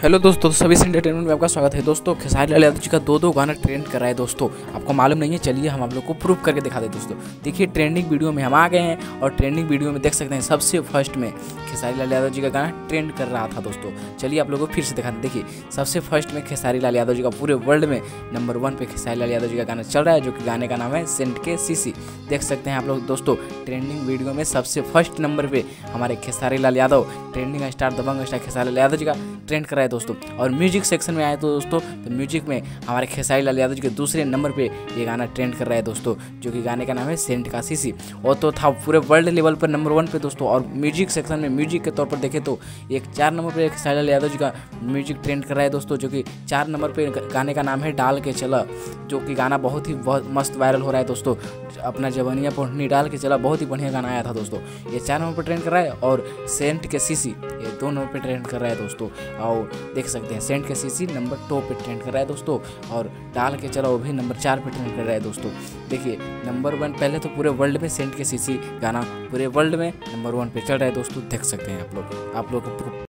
Hello दोस्तों, सभी entertainment में आपका स्वागत है। दोस्तों खेसारी लाल यादव जी का दो गाना ट्रेंड कर रहा है। दोस्तों आपको मालूम नहीं है, चलिए हम आप लोग को प्रूफ करके दिखा दें। दोस्तों देखिए, ट्रेंडिंग वीडियो में हम आ गए हैं और ट्रेंडिंग वीडियो में देख सकते हैं सबसे फर्स्ट में खेसारी लाल यादव जी का गाना ट्रेंड कर रहा था। दोस्तों चलिए आप लोगों को फिर से दिखाते। देखिए सबसे फर्स्ट में खेसारी लाल यादव जी का पूरे वर्ल्ड में नंबर 1 पे खेसारी लाल यादव जी का गाना चल रहा है, जो कि गाने का नाम है सेंट के सीसी। देख सकते हैं आप लोग। दोस्तों ट्रेंडिंग वीडियो में सबसे फर्स्ट नंबर पे हमारे खेसारी लाल यादव, ट्रेंडिंग स्टार, दबंग स्टार खेसारी लाल यादव जी का ट्रेंड कर रहा है। दोस्तों और म्यूजिक सेक्शन में आए तो दोस्तों म्यूजिक में हमारे खेसारी लाल यादव जी के दूसरे नंबर पे ये गाना ट्रेंड कर रहा है। दोस्तों जो कि गाने का नाम है सेंट का सीसी। और तो था पूरे वर्ल्ड लेवल पर नंबर 1 पे दोस्तों। और म्यूजिक सेक्शन में म्यूजिक के तौर पर देखें तो एक 4 नंबर पे खेसारी लाल यादव जी का म्यूजिक ट्रेंड कर रहा है। दोस्तों जो कि 4 नंबर पे गाने का नाम है डाल के चला, जो कि गाना बहुत मस्त वायरल हो रहा है। दोस्तों अपना जवानिया पोढ़नी डाल के चला, बहुत ही बढ़िया गाना आया था। दोस्तों ये 4 नंबर पर ट्रेंड कर रहा है और सेंट के सीसी ये 2 नंबर पे ट्रेंड कर रहा है। दोस्तों और देख सकते हैं सेंट के सीसी नंबर 2 पे ट्रेंड कर रहा है। दोस्तों और डाल के चला वो भी नंबर 4 पे ट्रेंड कर रहा है। दोस्तों देखिए नंबर 1 पहले तो पूरे वर्ल्ड में सेंट के सीसी गाना पूरे वर्ल्ड में नंबर 1 पे चल रहा है। दोस्तों देख सकते हैं आप लोग को